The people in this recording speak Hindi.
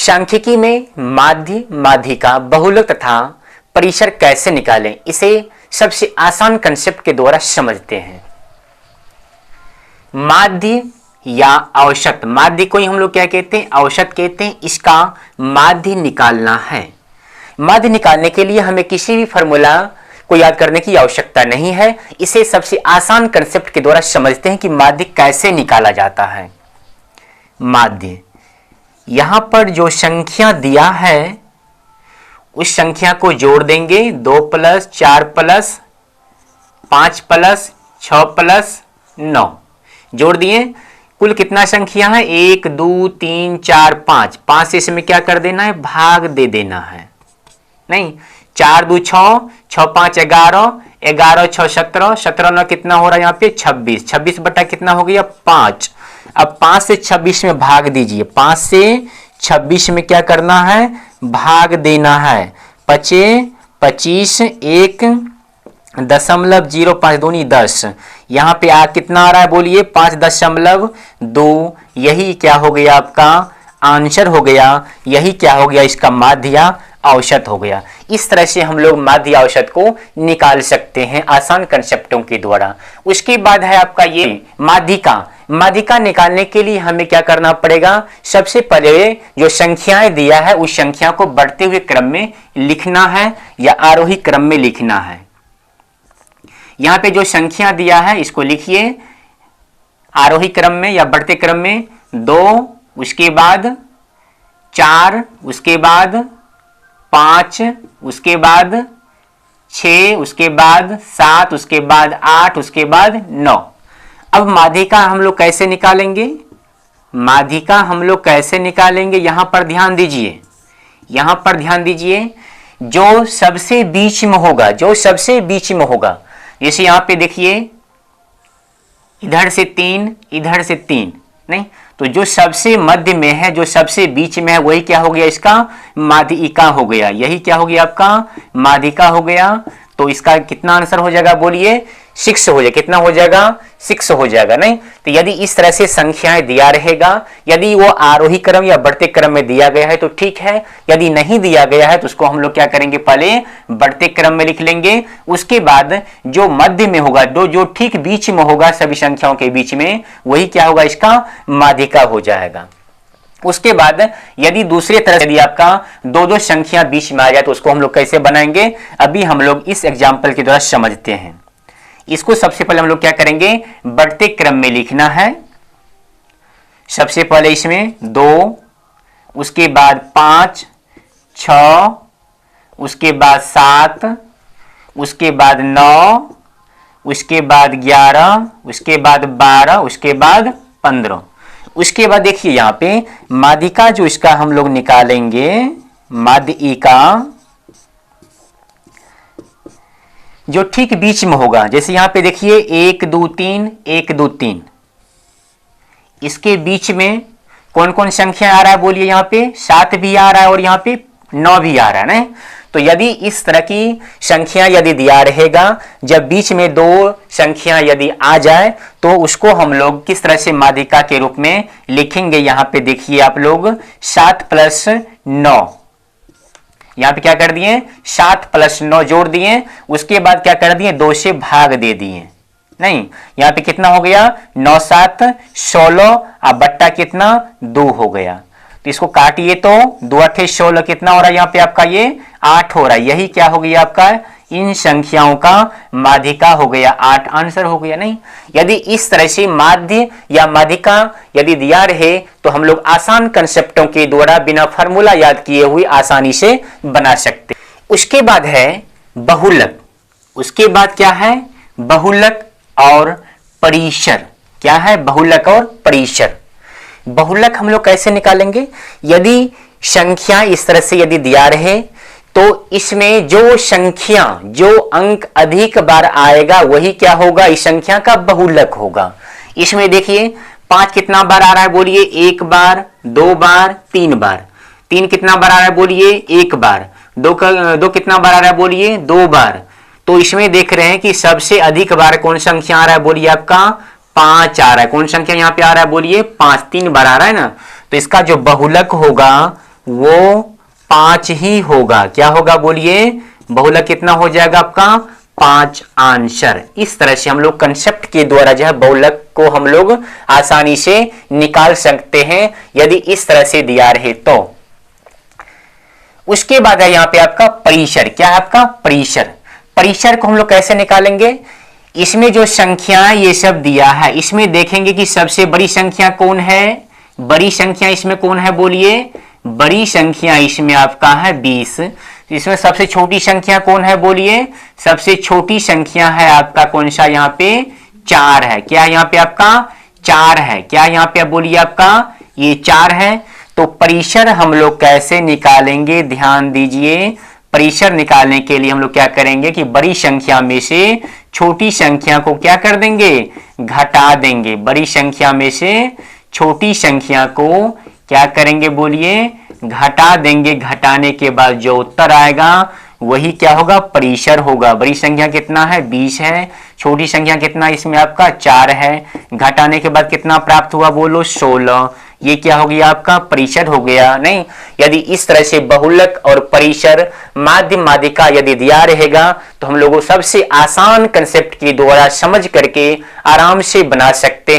सांख्यिकी में माध्य, माध्यिका, बहुलक तथा परिसर कैसे निकालें, इसे सबसे आसान कंसेप्ट के द्वारा समझते हैं। माध्य या औसत, माध्य को ही हम लोग क्या कहते हैं, औसत कहते हैं। इसका माध्य निकालना है। माध्य निकालने के लिए हमें किसी भी फॉर्मूला को याद करने की आवश्यकता नहीं है। इसे सबसे आसान कंसेप्ट के द्वारा समझते हैं कि माध्य कैसे निकाला जाता है। माध्य, यहां पर जो संख्या दिया है उस संख्या को जोड़ देंगे। 2 + 4 + 5 + 6 + 9 जोड़ दिए। कुल कितना संख्या है, 1 2 3 4 5। 5 से इसमें क्या कर देना है, भाग दे देना है। नहीं, 4 2 6, 6 5 11, 11 6 17, 17 9 कितना हो रहा है यहाँ पे 26, 26 बटा कितना हो गया 5। अब 5 से 26 में भाग दीजिए। 5 से 26 में क्या करना है, भाग देना है। 25 25 1 0.05 दूनी 10। यहाँ पे कितना आ रहा है बोलिए 5.2। यही क्या हो गया आपका आंसर हो गया। यही क्या हो गया, इसका माध्य या औसत हो गया। इस तरह से हम लोग माध्य औसत को निकाल सकते हैं आसान कंसेप्टों के द्वारा। उसके बाद है आपका ये माध्यिका। माध्यिका निकालने के लिए हमें क्या करना पड़ेगा, सबसे पहले जो संख्याएं दिया है उस संख्या को बढ़ते हुए क्रम में लिखना है या आरोही क्रम में लिखना है। यहाँ पे जो संख्या दिया है इसको लिखिए आरोही क्रम में या बढ़ते क्रम में। 2, उसके बाद 4, उसके बाद 5, उसके बाद 6, उसके बाद 7, उसके बाद 8, उसके बाद 9। अब माध्यिका हम लोग कैसे निकालेंगे, माध्यिका हम लोग कैसे निकालेंगे, यहां पर ध्यान दीजिए। यहां पर ध्यान दीजिए, जो सबसे बीच में होगा, जो सबसे बीच में होगा, जैसे यहां पे देखिए इधर से 3, इधर से 3, नहीं तो जो सबसे मध्य में है, जो सबसे बीच में है, वही क्या हो गया, इसका माध्यिका हो गया। यही क्या हो गया आपका माध्यिका हो गया। तो इसका कितना आंसर हो जाएगा बोलिए 6 हो जाएगा। कितना हो जाएगा 6 हो जाएगा। नहीं तो यदि इस तरह से संख्याएं दिया रहेगा, यदि वो आरोही क्रम या बढ़ते क्रम में दिया गया है तो ठीक है। यदि नहीं दिया गया है तो उसको हम लोग क्या करेंगे, पहले बढ़ते क्रम में लिख लेंगे। उसके बाद जो मध्य में होगा, जो ठीक बीच में होगा, सभी संख्याओं के बीच में, वही क्या होगा, इसका माध्यिका हो जाएगा। उसके बाद यदि दूसरे तरह से यदि आपका 2 संख्या बीच में आ जाए तो उसको हम लोग कैसे बनाएंगे, अभी हम लोग इस एग्जाम्पल के द्वारा समझते हैं। इसको सबसे पहले हम लोग क्या करेंगे, बढ़ते क्रम में लिखना है। सबसे पहले इसमें 2, उसके बाद 5, 6, उसके बाद 7, उसके बाद 9, उसके बाद 11, उसके बाद 12, उसके बाद 15। उसके बाद देखिए यहां पे माध्यिका जो इसका हम लोग निकालेंगे, माध्यिका जो ठीक बीच में होगा, जैसे यहां पे देखिए 1 2 3, 1 2 3, इसके बीच में कौन कौन संख्या आ रहा है बोलिए, यहां पे 7 भी आ रहा है और यहां पे 9 भी आ रहा है ना। तो यदि इस तरह की संख्या यदि दिया रहेगा, जब बीच में 2 संख्या यदि आ जाए तो उसको हम लोग किस तरह से माध्यिका के रूप में लिखेंगे। यहां पे देखिए आप लोग 7 + 9, यहां पे क्या कर दिए 7 + 9 जोड़ दिए। उसके बाद क्या कर दिए 2 से भाग दे दिए। नहीं यहां पे कितना हो गया 9 7 16 अब बट्टा कितना 2 हो गया। तो इसको काटिए तो 2 8 16 कितना हो रहा है, यहाँ पे आपका ये 8 हो रहा है। यही क्या हो गया आपका इन संख्याओं का माध्यिका हो गया 8, आंसर हो गया। नहीं यदि इस तरह से माध्य या माध्यिका यदि दिया रहे तो हम लोग आसान कंसेप्टों के द्वारा बिना फार्मूला याद किए हुए आसानी से बना सकते। उसके बाद है बहुलक। उसके बाद क्या है बहुलक और परिसर। क्या है बहुलक और परिसर। बहुलक हम लोग कैसे निकालेंगे, यदि संख्या इस तरह से यदि दिया रहे तो इसमें जो संख्या जो अंक अधिक बार आएगा वही क्या होगा, इस संख्या का बहुलक होगा। इसमें देखिए 5 कितना बार आ रहा है बोलिए, 1 बार 2 बार 3 बार। 3 कितना बार आ रहा है बोलिए 1 बार। 2 कितना बार आ रहा है बोलिए 2 बार। तो इसमें देख रहे हैं कि सबसे अधिक बार कौन संख्या आ रहा है बोलिए आपका 5 आ रहा है। कौन संख्या यहाँ पे आ रहा है बोलिए 5, 3 बार आ रहा है ना। तो इसका जो बहुलक होगा वो 5 ही होगा। क्या होगा बोलिए, बहुलक कितना हो जाएगा आपका 5 आंसर। इस तरह से हम लोग कंसेप्ट के द्वारा जो है बहुलक को हम लोग आसानी से निकाल सकते हैं यदि इस तरह से दिया रहे तो। उसके बाद है यहां पे आपका परिसर। क्या है आपका परिसर। परिसर को हम लोग कैसे निकालेंगे, इसमें जो संख्याएं ये सब दिया है इसमें देखेंगे कि सबसे बड़ी संख्या कौन है। बड़ी संख्या इसमें कौन है बोलिए, बड़ी संख्या इसमें आपका है 20। इसमें सबसे छोटी संख्या कौन है बोलिए, सबसे छोटी संख्या है आपका कौन सा, यहाँ पे 4 है। क्या यहाँ पे आपका 4 है। क्या यहाँ पे बोलिए आपका ये 4 है। तो परिसर हम लोग कैसे निकालेंगे, ध्यान दीजिए। परिसर निकालने के लिए हम लोग क्या करेंगे कि बड़ी संख्या में से छोटी संख्या को क्या कर देंगे, घटा देंगे। बड़ी संख्या में से छोटी संख्या को क्या करेंगे बोलिए, घटा देंगे। घटाने के बाद जो उत्तर आएगा वही क्या होगा, परिसर होगा। बड़ी संख्या कितना है 20 है, छोटी संख्या कितना इसमें आपका 4 है। घटाने के बाद कितना प्राप्त हुआ बोलो 16। ये क्या हो गया आपका परिसर हो गया। नहीं, यदि इस तरह से बहुलक और परिसर माध्य माध्यिका यदि दिया रहेगा तो हम लोगों सबसे आसान कंसेप्ट के द्वारा समझ करके आराम से बना सकते हैं।